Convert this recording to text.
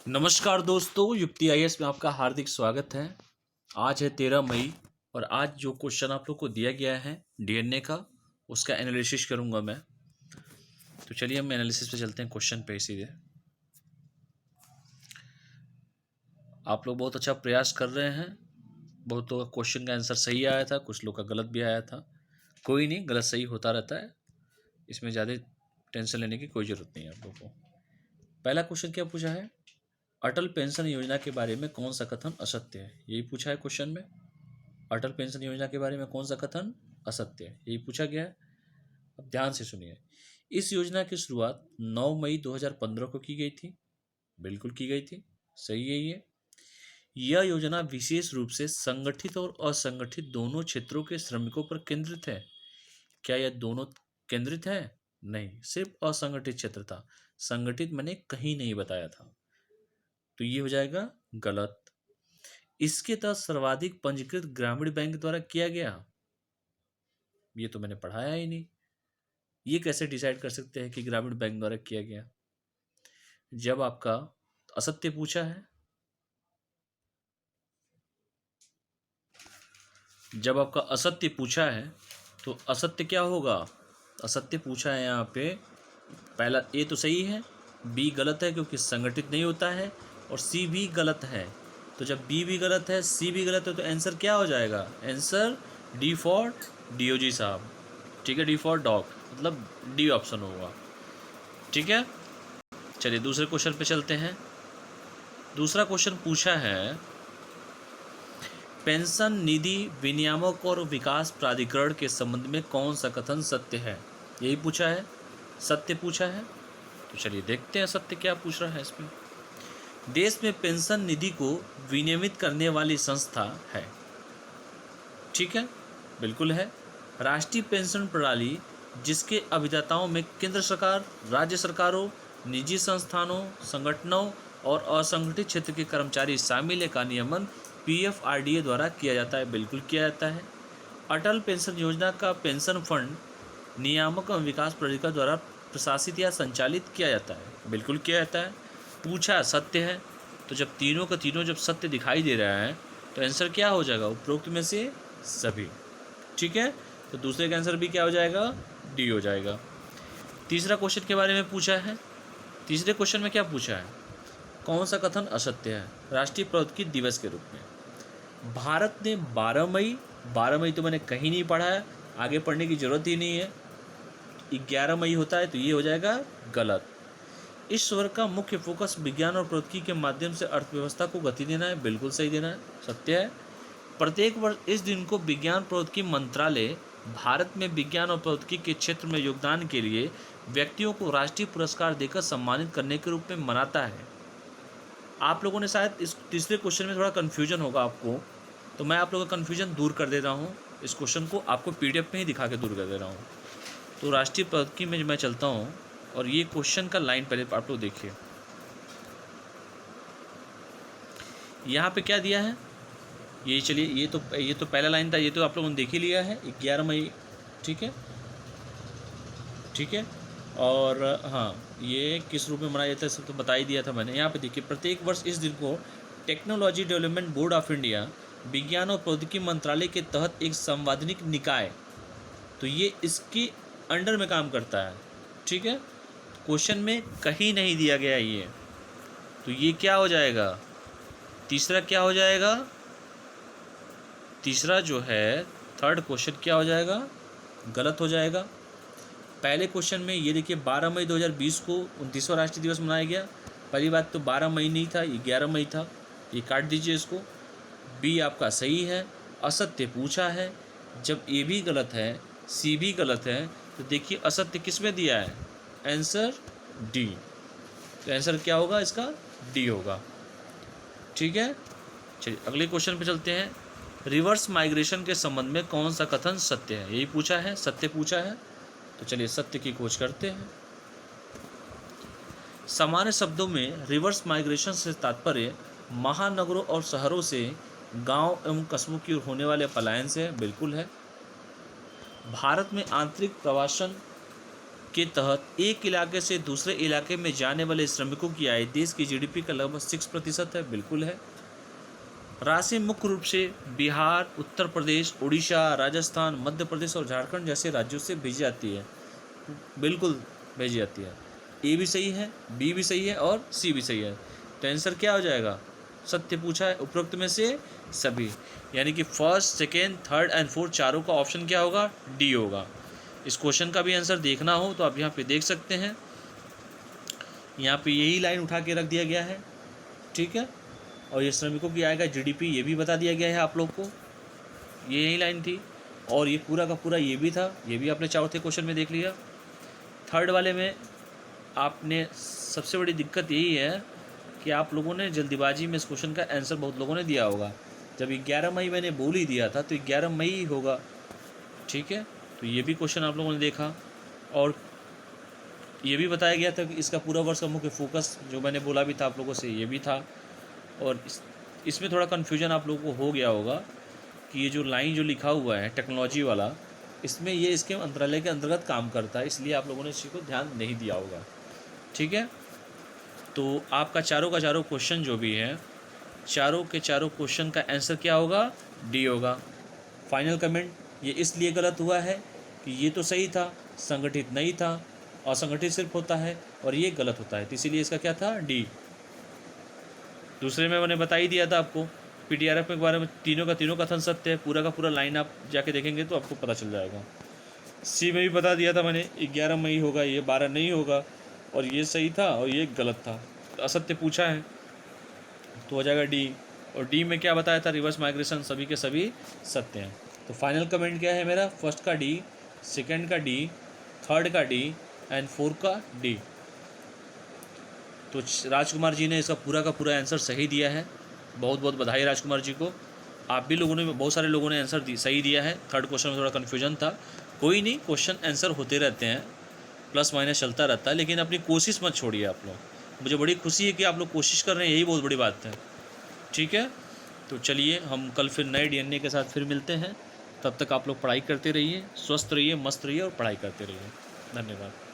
नमस्कार दोस्तों, युक्ति आईएएस में आपका हार्दिक स्वागत है। आज है 13 मई और आज जो क्वेश्चन आप लोग को दिया गया है डीएनए का, उसका एनालिसिस करूंगा मैं। तो चलिए हम एनालिसिस पे चलते हैं, क्वेश्चन पे सीधे। आप लोग बहुत अच्छा प्रयास कर रहे हैं। बहुत लोग का क्वेश्चन का आंसर सही आया था, कुछ लोग का गलत भी आया था। कोई नहीं, गलत सही होता रहता है, इसमें ज़्यादा टेंशन लेने की कोई ज़रूरत नहीं है आप लोग को। पहला क्वेश्चन क्या पूछा है? अटल पेंशन योजना के बारे में कौन सा कथन असत्य है? यही पूछा है क्वेश्चन में। अटल पेंशन योजना के बारे में कौन सा कथन असत्य है, यही पूछा गया है। अब ध्यान से सुनिए। इस योजना की शुरुआत 9 मई 2015 को की गई थी। बिल्कुल की गई थी, सही है ये। यह योजना विशेष रूप से संगठित और असंगठित दोनों क्षेत्रों के श्रमिकों पर केंद्रित है। क्या यह दोनों केंद्रित है? नहीं, सिर्फ असंगठित क्षेत्र था। संगठित मैंने कहीं नहीं बताया था, तो ये हो जाएगा गलत। इसके तहत सर्वाधिक पंजीकृत ग्रामीण बैंक द्वारा किया गया, ये तो मैंने पढ़ाया ही नहीं। ये कैसे डिसाइड कर सकते हैं कि ग्रामीण बैंक द्वारा किया गया? जब आपका असत्य पूछा है, जब आपका असत्य पूछा है तो असत्य क्या होगा? असत्य पूछा है यहाँ पे। पहला ए तो सही है, बी गलत है क्योंकि संगठित नहीं होता है, और सी भी गलत है। तो जब बी भी गलत है, सी भी गलत है, तो आंसर क्या हो जाएगा? आंसर डी फॉर डीओजी साहब। ठीक है, डी फॉर डॉग, मतलब डी ऑप्शन होगा। ठीक है, चलिए दूसरे क्वेश्चन पे चलते हैं। दूसरा क्वेश्चन पूछा है, पेंशन निधि विनियामक और विकास प्राधिकरण के संबंध में कौन सा कथन सत्य है? यही पूछा है, सत्य पूछा है। तो चलिए देखते हैं सत्य क्या पूछ रहा है इसमें। देश में पेंशन निधि को विनियमित करने वाली संस्था है। ठीक है, बिल्कुल है। राष्ट्रीय पेंशन प्रणाली, जिसके अभिदाताओं में केंद्र सरकार, राज्य सरकारों, निजी संस्थानों, संगठनों और असंगठित क्षेत्र के कर्मचारी शामिल है, का नियमन पीएफआरडीए द्वारा किया जाता है। बिल्कुल किया जाता है। अटल पेंशन योजना का पेंशन फंड नियामक एवं विकास प्राधिकरण द्वारा प्रशासित या संचालित किया जाता है। बिल्कुल किया जाता है। पूछा सत्य है, तो जब तीनों का तीनों जब सत्य दिखाई दे रहा है तो आंसर क्या हो जाएगा? उपरोक्त में से सभी। ठीक है, तो दूसरे का आंसर भी क्या हो जाएगा? डी हो जाएगा। तीसरा क्वेश्चन के बारे में पूछा है। तीसरे क्वेश्चन में क्या पूछा है? कौन सा कथन असत्य है राष्ट्रीय प्रौद्योगिकी दिवस के रूप में? भारत ने 12 मई तो मैंने कहीं नहीं पढ़ा है, आगे पढ़ने की जरूरत ही नहीं है। 11 मई होता है, तो ये हो जाएगा गलत। इस वर्ग का मुख्य फोकस विज्ञान और प्रौद्योगिकी के माध्यम से अर्थव्यवस्था को गति देना है। बिल्कुल सही देना है, सत्य है। प्रत्येक वर्ष इस दिन को विज्ञान प्रौद्योगिकी मंत्रालय भारत में विज्ञान और प्रौद्योगिकी के क्षेत्र में योगदान के लिए व्यक्तियों को राष्ट्रीय पुरस्कार देकर सम्मानित करने के रूप में मनाता है। आप लोगों ने शायद इस तीसरे क्वेश्चन में थोड़ा कन्फ्यूजन होगा आपको, तो मैं आप लोगों का कन्फ्यूजन दूर कर दे रहा हूँ। इस क्वेश्चन को आपको पीडीएफ में ही दिखा के दूर कर दे रहा हूँ। तो राष्ट्रीय प्रौद्योगिकी में मैं चलता हूँ और ये क्वेश्चन का लाइन पहले आप लोग देखिए। यहाँ पे क्या दिया है ये, चलिए ये तो पहला लाइन था, ये तो आप लोगों ने देख ही लिया है, 11 मई। ठीक है, ठीक है। और हाँ, ये किस रूप में मनाया जाता है सब तो बता ही दिया था मैंने। यहाँ पे देखिए, प्रत्येक वर्ष इस दिन को technology development board of India, विज्ञान और प्रौद्योगिकी मंत्रालय के तहत एक संवैधानिक निकाय, तो ये इसके अंडर में काम करता है। ठीक है, क्वेश्चन में कहीं नहीं दिया गया ये, तो ये क्या हो जाएगा? तीसरा क्या हो जाएगा? तीसरा जो है थर्ड क्वेश्चन क्या हो जाएगा? गलत हो जाएगा। पहले क्वेश्चन में ये देखिए, 12 मई 2020 को 29वां राष्ट्रीय दिवस मनाया गया। पहली बात तो 12 मई नहीं था, ये 11 मई था, ये काट दीजिए इसको। बी आपका सही है, असत्य पूछा है। जब ए भी गलत है, सी भी गलत है, तो देखिए असत्य किस में दिया है? Answer D. तो आंसर क्या होगा इसका? डी होगा। ठीक है, चलिए अगले क्वेश्चन पे चलते हैं। रिवर्स माइग्रेशन के संबंध में कौन सा कथन सत्य है? यही पूछा है, सत्य पूछा है। तो चलिए सत्य की खोज करते हैं। सामान्य शब्दों में रिवर्स माइग्रेशन से तात्पर्य महानगरों और शहरों से गांव एवं कस्बों की ओर होने वाले पलायन से। बिल्कुल है। भारत में आंतरिक प्रवासन के तहत एक इलाके से दूसरे इलाके में जाने वाले श्रमिकों की आय देश की जीडीपी का लगभग 6% है। बिल्कुल है। राशि मुख्य रूप से बिहार, उत्तर प्रदेश, उड़ीसा, राजस्थान, मध्य प्रदेश और झारखंड जैसे राज्यों से भेजी जाती है। बिल्कुल भेजी जाती है। ए भी सही है, बी भी सही है और सी भी सही है। तो आंसर क्या हो जाएगा? सत्य पूछा है उपरोक्त में से सभी, यानी कि first, second, third and fourth चारों का ऑप्शन क्या होगा? डी होगा। इस क्वेश्चन का भी आंसर देखना हो तो आप यहाँ पे देख सकते हैं। यहाँ पे यही लाइन उठा के रख दिया गया है, ठीक है। और ये श्रमिकों की आय का जीडीपी ये भी बता दिया गया है आप लोग को, ये यही लाइन थी। और ये पूरा का पूरा ये भी था, ये भी आपने चौथे क्वेश्चन में देख लिया। थर्ड वाले में आपने सबसे बड़ी दिक्कत यही है कि आप लोगों ने जल्दीबाजी में इस क्वेश्चन का आंसर बहुत लोगों ने दिया होगा। जब 11 मई मैंने बोल ही दिया था तो 11 मई ही होगा, ठीक है। तो ये भी क्वेश्चन आप लोगों ने देखा और ये भी बताया गया था कि इसका पूरा वर्ष का मुख्य फोकस जो मैंने बोला भी था आप लोगों से, ये भी था। और इसमें थोड़ा कन्फ्यूजन आप लोगों को हो गया होगा कि ये जो लाइन जो लिखा हुआ है टेक्नोलॉजी वाला, इसमें ये इसके मंत्रालय के अंतर्गत काम करता है, इसलिए आप लोगों ने इस चीज़ को ध्यान नहीं दिया होगा, ठीक है। तो आपका चारों का चारों क्वेश्चन जो भी है, चारों के चारों क्वेश्चन का आंसर क्या होगा? डी होगा। फाइनल कमेंट, ये इसलिए गलत हुआ है कि ये तो सही था, संगठित नहीं था, असंगठित सिर्फ होता है, और ये गलत होता है, तो इसीलिए इसका क्या था? डी। दूसरे में मैंने बता ही दिया था आपको, पीटीआरएफ के बारे में तीनों का कथन सत्य है। पूरा का पूरा लाइन आप जाके देखेंगे तो आपको पता चल जाएगा। सी में भी बता दिया था मैंने, 11 मई होगा, ये 12 नहीं होगा, और ये सही था और ये गलत था। तो असत्य पूछा है तो हो जाएगा डी। और डी में क्या बताया था? रिवर्स माइग्रेशन सभी के सभी सत्य हैं। तो फाइनल कमेंट क्या है मेरा? फर्स्ट का डी, सेकंड का डी, थर्ड का डी एंड फोर्थ का डी। तो राजकुमार जी ने इसका पूरा का पूरा आंसर सही दिया है। बहुत बहुत बधाई राजकुमार जी को। आप भी लोगों ने, बहुत सारे लोगों ने आंसर सही दिया है। थर्ड क्वेश्चन में थोड़ा कन्फ्यूजन था, कोई नहीं, क्वेश्चन आंसर होते रहते हैं, प्लस माइनस चलता रहता है, लेकिन अपनी कोशिश मत छोड़िए आप लोग। मुझे बड़ी खुशी है कि आप लोग कोशिश कर रहे हैं, यही बहुत बड़ी बात है, ठीक है। तो चलिए हम कल फिर नए डीएनए के साथ फिर मिलते हैं। तब तक आप लोग पढ़ाई करते रहिए, स्वस्थ रहिए, मस्त रहिए और पढ़ाई करते रहिए। धन्यवाद।